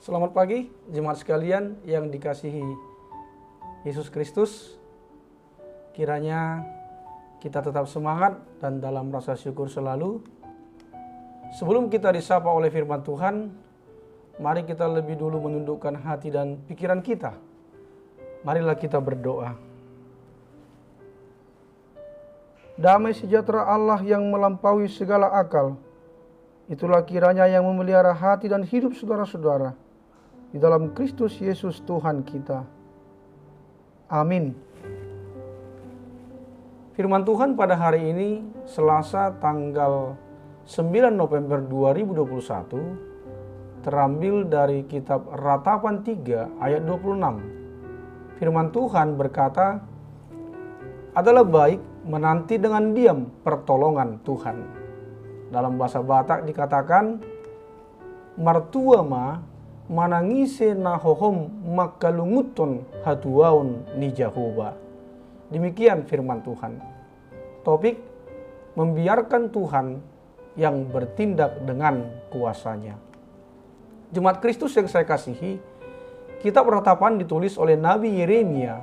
Selamat pagi, jemaat sekalian yang dikasihi Yesus Kristus. Kiranya kita tetap semangat dan dalam rasa syukur selalu. Sebelum kita disapa oleh firman Tuhan, mari kita lebih dulu menundukkan hati dan pikiran kita. Marilah kita berdoa. Damai sejahtera Allah yang melampaui segala akal, itulah kiranya yang memelihara hati dan hidup saudara-saudara di dalam Kristus Yesus Tuhan kita. Amin. Firman Tuhan pada hari ini, Selasa tanggal 9 November 2021, terambil dari kitab Ratapan 3 ayat 26. Firman Tuhan berkata, adalah baik menanti dengan diam pertolongan Tuhan. Dalam bahasa Batak dikatakan, martua ma manangise nahohom makalunguton hatuaun ni Jehovah. Demikian firman Tuhan. Topik, membiarkan Tuhan yang bertindak dengan kuasanya. Jemaat Kristus yang saya kasihi, kitab Ratapan ditulis oleh Nabi Yeremia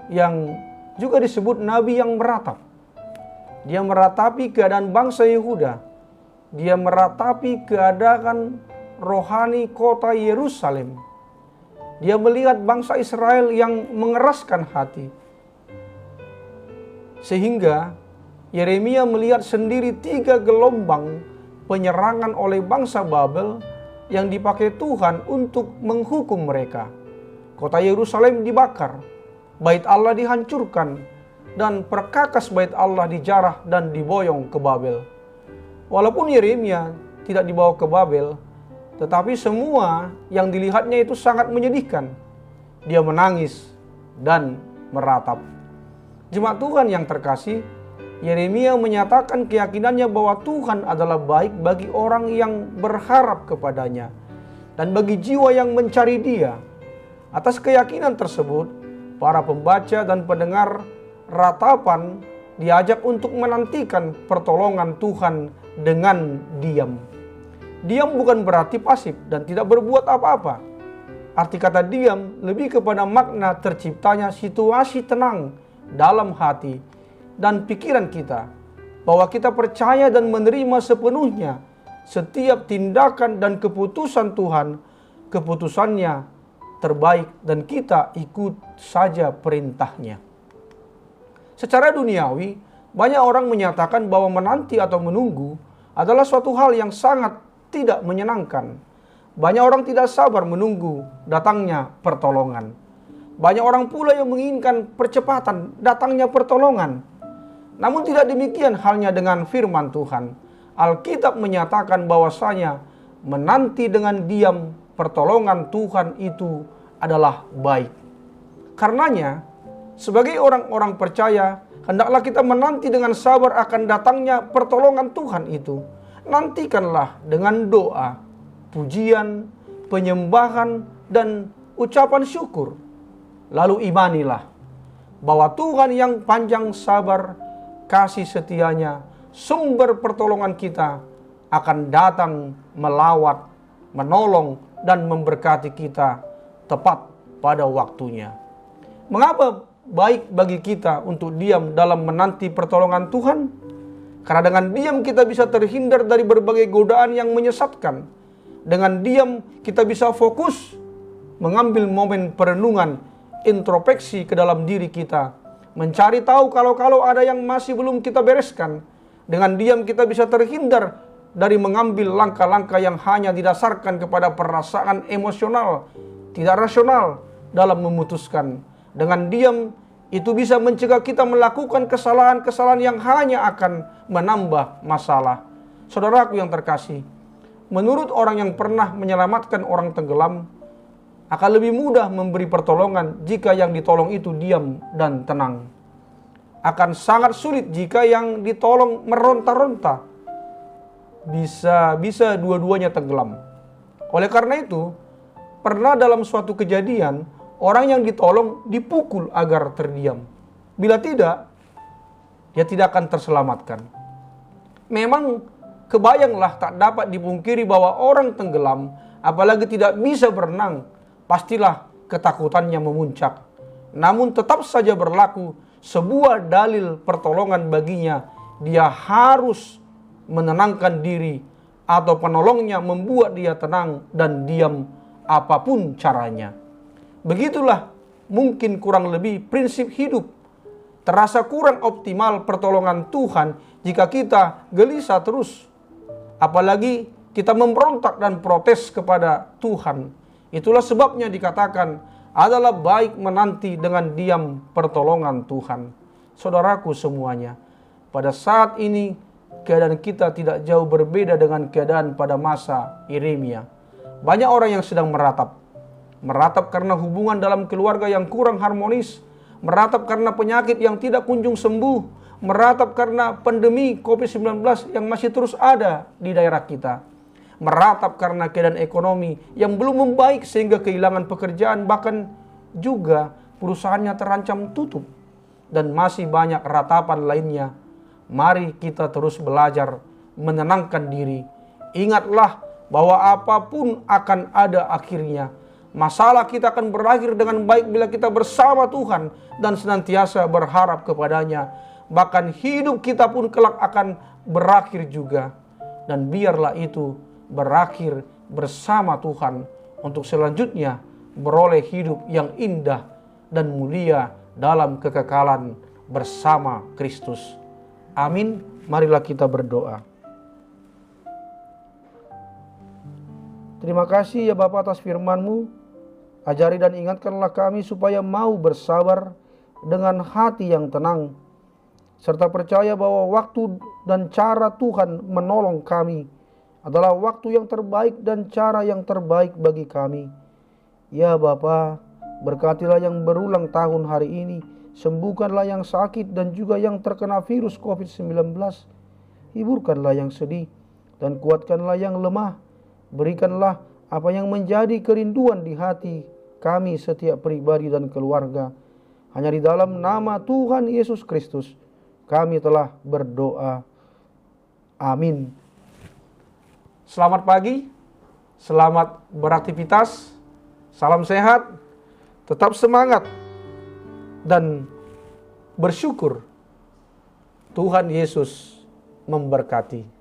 yang juga disebut Nabi yang meratap. Dia meratapi keadaan bangsa Yehuda. Dia meratapi keadaan rohani kota Yerusalem. Dia melihat bangsa Israel yang mengeraskan hati. Sehingga Yeremia melihat sendiri 3 gelombang penyerangan oleh bangsa Babel yang dipakai Tuhan untuk menghukum mereka. Kota Yerusalem dibakar, bait Allah dihancurkan, dan perkakas bait Allah dijarah dan diboyong ke Babel. Walaupun Yeremia tidak dibawa ke Babel, tetapi semua yang dilihatnya itu sangat menyedihkan. Dia menangis dan meratap. Jemaat Tuhan yang terkasih, Yeremia menyatakan keyakinannya bahwa Tuhan adalah baik bagi orang yang berharap kepadanya dan bagi jiwa yang mencari Dia. Atas keyakinan tersebut, para pembaca dan pendengar Ratapan diajak untuk menantikan pertolongan Tuhan dengan diam. Diam bukan berarti pasif dan tidak berbuat apa-apa. Arti kata diam lebih kepada makna terciptanya situasi tenang dalam hati dan pikiran kita, bahwa kita percaya dan menerima sepenuhnya setiap tindakan dan keputusan Tuhan. Keputusannya terbaik dan kita ikut saja perintahnya. Secara duniawi, banyak orang menyatakan bahwa menanti atau menunggu adalah suatu hal yang sangat tidak menyenangkan. Banyak orang tidak sabar menunggu datangnya pertolongan. Banyak orang pula yang menginginkan percepatan datangnya pertolongan. Namun tidak demikian halnya dengan firman Tuhan. Alkitab menyatakan bahwasanya menanti dengan diam pertolongan Tuhan itu adalah baik. Karenanya, sebagai orang-orang percaya, hendaklah kita menanti dengan sabar akan datangnya pertolongan Tuhan itu. Nantikanlah dengan doa, pujian, penyembahan, dan ucapan syukur. Lalu imanilah bahwa Tuhan yang panjang sabar, kasih setianya, sumber pertolongan kita, akan datang melawat, menolong, dan memberkati kita tepat pada waktunya. Mengapa baik bagi kita untuk diam dalam menanti pertolongan Tuhan? Karena dengan diam kita bisa terhindar dari berbagai godaan yang menyesatkan. Dengan diam kita bisa fokus mengambil momen perenungan, introspeksi ke dalam diri kita, mencari tahu kalau ada yang masih belum kita bereskan. Dengan diam kita bisa terhindar dari mengambil langkah-langkah yang hanya didasarkan kepada perasaan emosional, tidak rasional dalam memutuskan. Dengan diam itu bisa mencegah kita melakukan kesalahan-kesalahan yang hanya akan menambah masalah. Saudaraku yang terkasih, menurut orang yang pernah menyelamatkan orang tenggelam, akan lebih mudah memberi pertolongan jika yang ditolong itu diam dan tenang. Akan sangat sulit jika yang ditolong meronta-ronta. Bisa dua-duanya tenggelam. Oleh karena itu, pernah dalam suatu kejadian, orang yang ditolong dipukul agar terdiam. Bila tidak, dia tidak akan terselamatkan. Memang kebayanglah tak dapat dipungkiri bahwa orang tenggelam apalagi tidak bisa berenang, pastilah ketakutannya memuncak. Namun tetap saja berlaku sebuah dalil pertolongan baginya. Dia harus menenangkan diri atau penolongnya membuat dia tenang dan diam apapun caranya. Begitulah mungkin kurang lebih prinsip hidup. Terasa kurang optimal pertolongan Tuhan jika kita gelisah terus. Apalagi kita memberontak dan protes kepada Tuhan. Itulah sebabnya dikatakan adalah baik menanti dengan diam pertolongan Tuhan. Saudaraku semuanya, pada saat ini keadaan kita tidak jauh berbeda dengan keadaan pada masa Yeremia. Banyak orang yang sedang meratap karena hubungan dalam keluarga yang kurang harmonis, meratap karena penyakit yang tidak kunjung sembuh, meratap karena pandemi COVID-19 yang masih terus ada di daerah kita, meratap karena keadaan ekonomi yang belum membaik sehingga kehilangan pekerjaan, bahkan juga perusahaannya terancam tutup, dan masih banyak ratapan lainnya. Mari kita terus belajar menenangkan diri. Ingatlah bahwa apapun akan ada akhirnya. Masalah kita akan berakhir dengan baik bila kita bersama Tuhan dan senantiasa berharap kepadanya. Bahkan hidup kita pun kelak akan berakhir juga. Dan biarlah itu berakhir bersama Tuhan untuk selanjutnya beroleh hidup yang indah dan mulia dalam kekekalan bersama Kristus. Amin. Marilah kita berdoa. Terima kasih ya Bapa atas firman-Mu. Ajari dan ingatkanlah kami supaya mau bersabar dengan hati yang tenang, serta percaya bahwa waktu dan cara Tuhan menolong kami adalah waktu yang terbaik dan cara yang terbaik bagi kami. Ya Bapa, berkatilah yang berulang tahun hari ini, sembuhkanlah yang sakit dan juga yang terkena virus COVID-19, hiburkanlah yang sedih dan kuatkanlah yang lemah, berikanlah apa yang menjadi kerinduan di hati kami setiap pribadi dan keluarga. Hanya di dalam nama Tuhan Yesus Kristus kami telah berdoa. Amin. Selamat pagi, selamat beraktivitas, salam sehat, tetap semangat, dan bersyukur. Tuhan Yesus memberkati.